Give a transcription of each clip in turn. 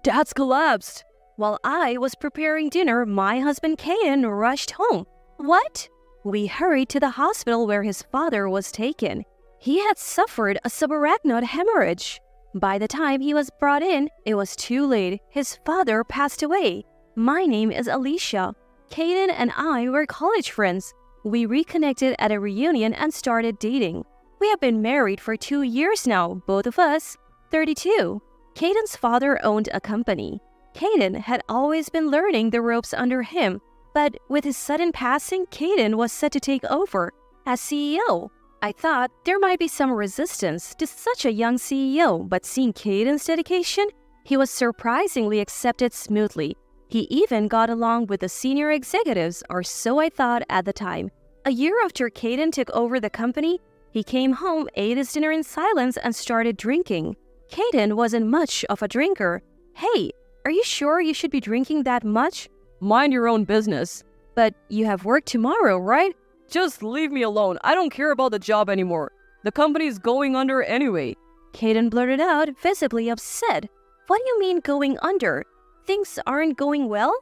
Dad's collapsed. While I was preparing dinner, my husband Caden rushed home. What? We hurried to the hospital where his father was taken. He had suffered a subarachnoid hemorrhage. By the time he was brought in, it was too late. His father passed away. My name is Alicia. Caden and I were college friends. We reconnected at a reunion and started dating. We have been married for 2 years now, both of us 32. Caden's father owned a company. Caden had always been learning the ropes under him, but with his sudden passing, Caden was set to take over as CEO. I thought there might be some resistance to such a young CEO, but seeing Caden's dedication, he was surprisingly accepted smoothly. He even got along with the senior executives, or so I thought at the time. A year after Caden took over the company, he came home, ate his dinner in silence, and started drinking. Caden wasn't much of a drinker. Hey, are you sure you should be drinking that much? Mind your own business. But you have work tomorrow, right? Just leave me alone. I don't care about the job anymore. The company's going under anyway. Caden blurted out, visibly upset. What do you mean going under? Things aren't going well?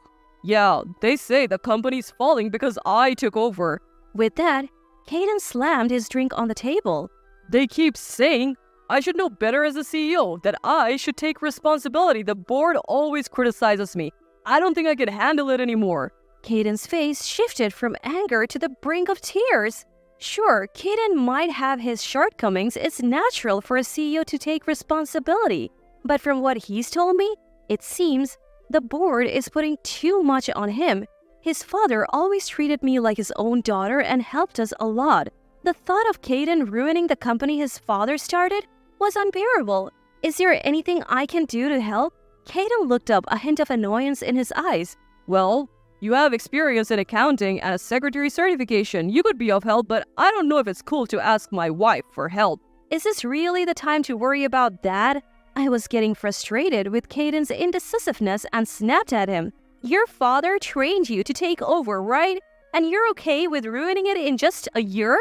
Yeah, they say the company's falling because I took over. With that, Caden slammed his drink on the table. They keep saying I should know better as a CEO, that I should take responsibility. The board always criticizes me. I don't think I can handle it anymore. Caden's face shifted from anger to the brink of tears. Sure, Caden might have his shortcomings. It's natural for a CEO to take responsibility. But from what he's told me, it seems the board is putting too much on him. His father always treated me like his own daughter and helped us a lot. The thought of Caden ruining the company his father started was unbearable. Is there anything I can do to help? Caden looked up, a hint of annoyance in his eyes. Well, you have experience in accounting and a secretary certification. You could be of help, but I don't know if it's cool to ask my wife for help. Is this really the time to worry about that? I was getting frustrated with Caden's indecisiveness and snapped at him. Your father trained you to take over, right? And you're okay with ruining it in just a year?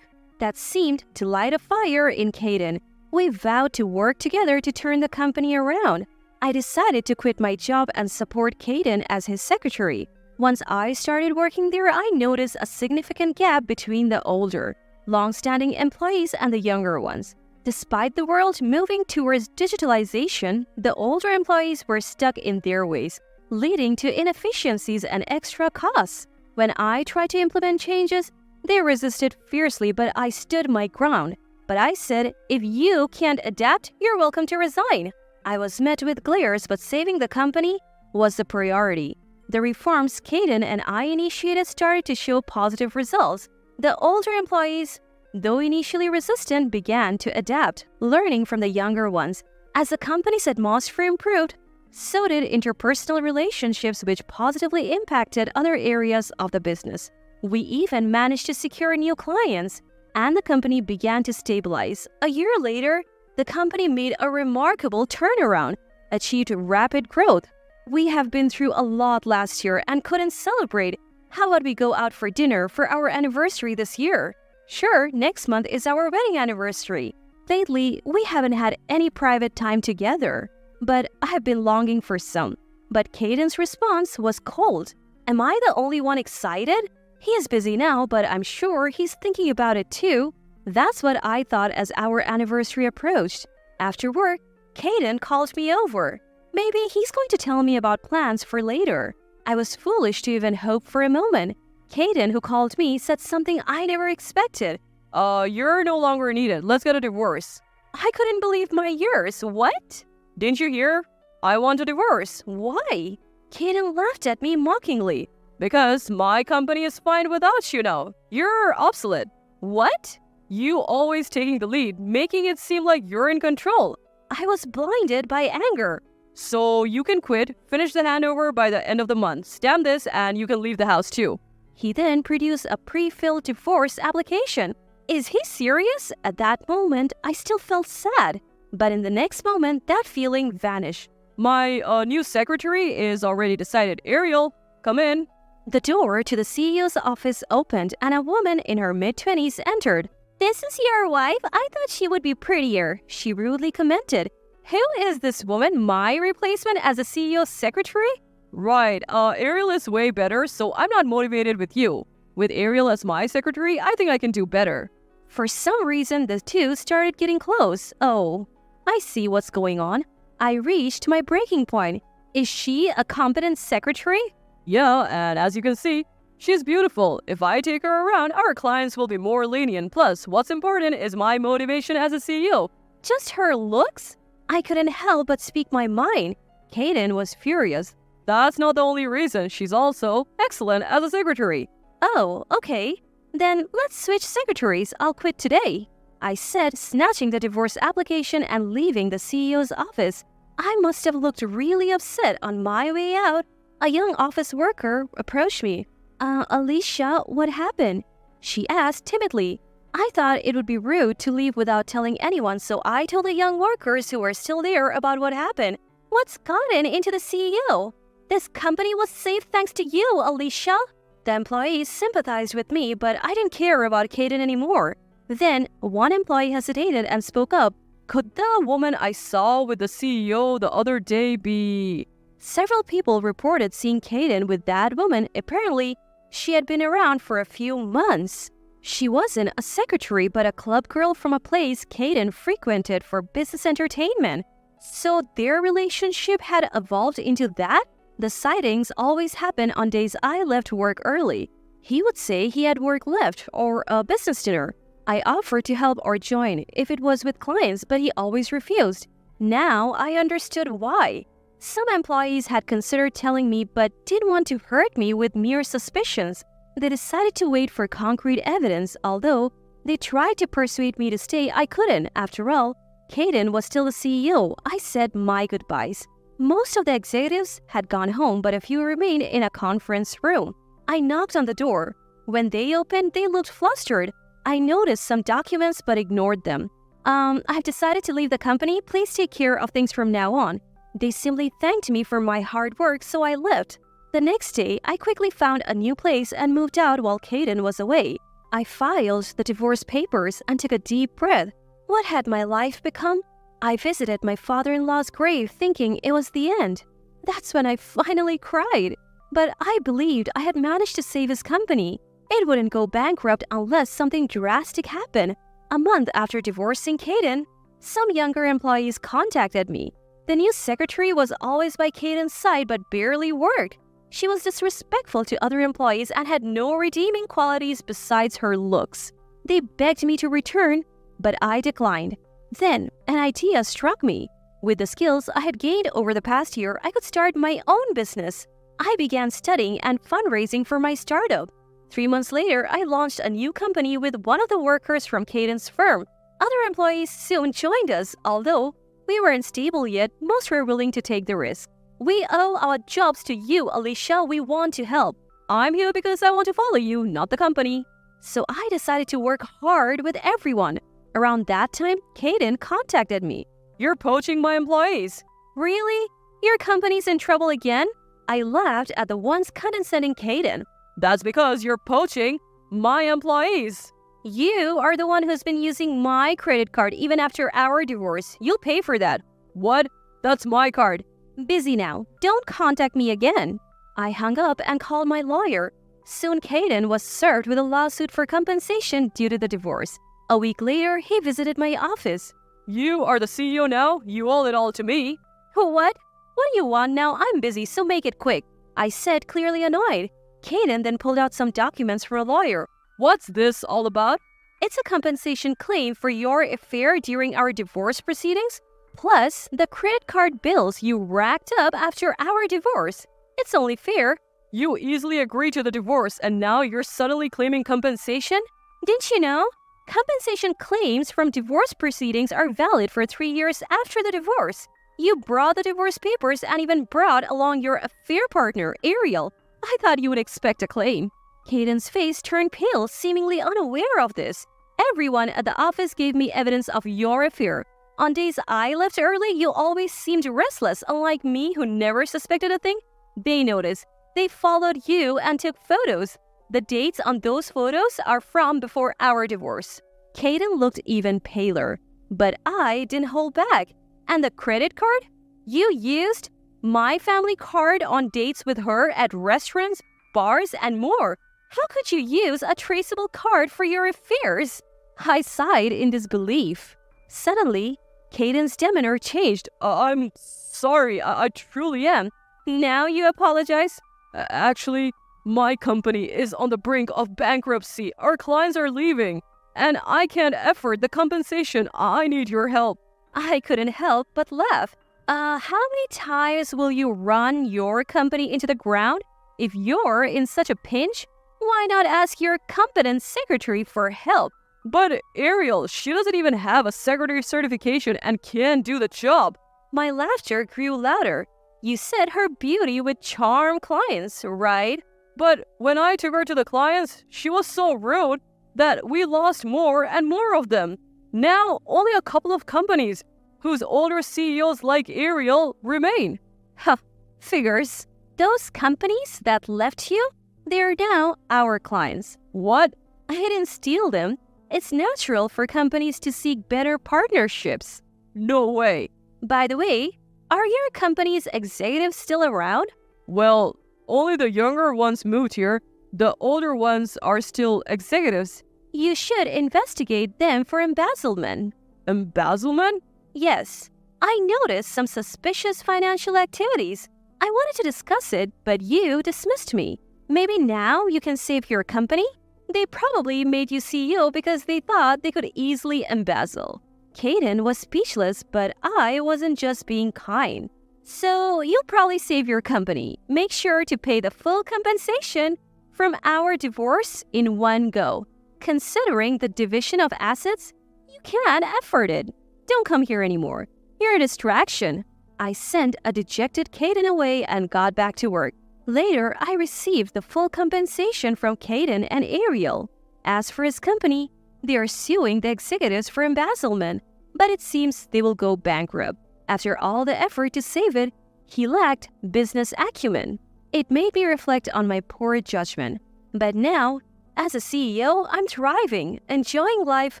That seemed to light a fire in Caden. We vowed to work together to turn the company around. I decided to quit my job and support Caden as his secretary. Once I started working there, I noticed a significant gap between the older, long-standing employees and the younger ones. Despite the world moving towards digitalization, the older employees were stuck in their ways, leading to inefficiencies and extra costs. When I tried to implement changes, they resisted fiercely, but I stood my ground. But I said, if you can't adapt, you're welcome to resign. I was met with glares, but saving the company was the priority. The reforms Caden and I initiated started to show positive results. The older employees, though initially resistant, began to adapt, learning from the younger ones. As the company's atmosphere improved, so did interpersonal relationships, which positively impacted other areas of the business. We even managed to secure new clients, and the company began to stabilize. A year later, the company made a remarkable turnaround, achieved rapid growth. We have been through a lot last year and couldn't celebrate. How about we go out for dinner for our anniversary this year? Sure, next month is our wedding anniversary. Lately, we haven't had any private time together, but I have been longing for some. But Caden's response was cold. Am I the only one excited? He is busy now, but I'm sure he's thinking about it too. That's what I thought as our anniversary approached. After work, Caden called me over. Maybe he's going to tell me about plans for later. I was foolish to even hope for a moment. Caden, who called me, said something I never expected. You're no longer needed. Let's get a divorce. I couldn't believe my ears. What? Didn't you hear? I want a divorce. Why? Caden laughed at me mockingly. Because my company is fine without you now. You're obsolete. What? You always taking the lead, making it seem like you're in control. I was blinded by anger. So you can quit, finish the handover by the end of the month. Stamp this and you can leave the house too. He then produced a pre-filled divorce application. Is he serious? At that moment, I still felt sad. But in the next moment, that feeling vanished. My new secretary is already decided. Ariel, come in. The door to the CEO's office opened and a woman in her mid-20s entered. This is your wife? I thought she would be prettier, she rudely commented. Who is this woman, my replacement as the CEO's secretary? Right, Ariel is way better, so I'm not motivated with you. With Ariel as my secretary, I think I can do better. For some reason, the two started getting close. Oh, I see what's going on. I reached my breaking point. Is she a competent secretary? Yeah, and as you can see, she's beautiful. If I take her around, our clients will be more lenient. Plus, what's important is my motivation as a CEO. Just her looks? I couldn't help but speak my mind. Kaden was furious. That's not the only reason. She's also excellent as a secretary. Oh, okay. Then let's switch secretaries. I'll quit today, I said, snatching the divorce application and leaving the CEO's office. I must have looked really upset on my way out. A young office worker approached me. Alicia, what happened? She asked timidly. I thought it would be rude to leave without telling anyone, so I told the young workers who were still there about what happened. What's gotten into the CEO? This company was saved thanks to you, Alicia. The employees sympathized with me, but I didn't care about Kaden anymore. Then, one employee hesitated and spoke up. Could the woman I saw with the CEO the other day be... Several people reported seeing Kaden with that woman. Apparently, she had been around for a few months. She wasn't a secretary, but a club girl from a place Kaden frequented for business entertainment. So their relationship had evolved into that? The sightings always happened on days I left work early. He would say he had work left or a business dinner. I offered to help or join if it was with clients, but he always refused. Now I understood why. Some employees had considered telling me but didn't want to hurt me with mere suspicions. They decided to wait for concrete evidence. Although they tried to persuade me to stay, I couldn't. After all, Kaden was still the CEO. I said my goodbyes. Most of the executives had gone home, but a few remained in a conference room. I knocked on the door. When they opened, they looked flustered. I noticed some documents but ignored them. I've decided to leave the company. Please take care of things from now on. They simply thanked me for my hard work, so I left. The next day, I quickly found a new place and moved out while Kaden was away. I filed the divorce papers and took a deep breath. What had my life become? I visited my father-in-law's grave thinking it was the end. That's when I finally cried. But I believed I had managed to save his company. It wouldn't go bankrupt unless something drastic happened. A month after divorcing Kaden, some younger employees contacted me. The new secretary was always by Kaden's side but barely worked. She was disrespectful to other employees and had no redeeming qualities besides her looks. They begged me to return, but I declined. Then, an idea struck me. With the skills I had gained over the past year, I could start my own business. I began studying and fundraising for my startup. 3 months later, I launched a new company with one of the workers from Kaden's firm. Other employees soon joined us. Although we weren't stable yet, most were willing to take the risk. We owe our jobs to you, Alicia. We want to help. I'm here because I want to follow you, not the company. So I decided to work hard with everyone. Around that time, Kaden contacted me. You're poaching my employees. Really? Your company's in trouble again? I laughed at the once condescending Kaden. That's because you're poaching my employees. You are the one who's been using my credit card even after our divorce. You'll pay for that. What? That's my card. Busy now. Don't contact me again. I hung up and called my lawyer. Soon Kaden was served with a lawsuit for compensation due to the divorce. A week later, he visited my office. You are the CEO now? You owe it all to me. What? What do you want now? I'm busy, so make it quick, I said, clearly annoyed. Kaden then pulled out some documents for a lawyer. What's this all about? It's a compensation claim for your affair during our divorce proceedings, plus the credit card bills you racked up after our divorce. It's only fair. You easily agreed to the divorce and now you're suddenly claiming compensation? Didn't you know? Compensation claims from divorce proceedings are valid for 3 years after the divorce. You brought the divorce papers and even brought along your affair partner, Ariel. I thought you would expect a claim. Kaden's face turned pale, seemingly unaware of this. Everyone at the office gave me evidence of your affair. On days I left early, you always seemed restless, unlike me who never suspected a thing. They noticed. They followed you and took photos. The dates on those photos are from before our divorce. Kaden looked even paler, but I didn't hold back. And the credit card? You used my family card on dates with her at restaurants, bars, and more. How could you use a traceable card for your affairs? I sighed in disbelief. Suddenly, Caden's demeanor changed. I'm sorry, I truly am. Now you apologize? Actually, my company is on the brink of bankruptcy. Our clients are leaving, and I can't afford the compensation. I need your help. I couldn't help but laugh. How many times will you run your company into the ground? If you're in such a pinch, why not ask your competent secretary for help? But Ariel, she doesn't even have a secretary certification and can't do the job. My laughter grew louder. You said her beauty would charm clients, right? But when I took her to the clients, she was so rude that we lost more and more of them. Now, only a couple of companies whose older CEOs like Ariel remain. Huh, figures. Those companies that left you, they're now our clients. What? I didn't steal them. It's natural for companies to seek better partnerships. No way. By the way, are your company's executives still around? Well, only the younger ones moved here. The older ones are still executives. You should investigate them for embezzlement. Embezzlement? Yes. I noticed some suspicious financial activities. I wanted to discuss it, but you dismissed me. Maybe now you can save your company? They probably made you CEO because they thought they could easily embezzle. Caden was speechless, but I wasn't just being kind. So you'll probably save your company. Make sure to pay the full compensation from our divorce in one go. Considering the division of assets, you can't afford it. Don't come here anymore. You're a distraction. I sent a dejected Caden away and got back to work. Later, I received the full compensation from Caden and Ariel. As for his company, they are suing the executives for embezzlement, but it seems they will go bankrupt. After all the effort to save it, he lacked business acumen. It made me reflect on my poor judgment. But now, as a CEO, I'm thriving, enjoying life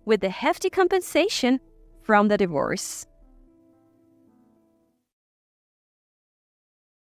with the hefty compensation from the divorce.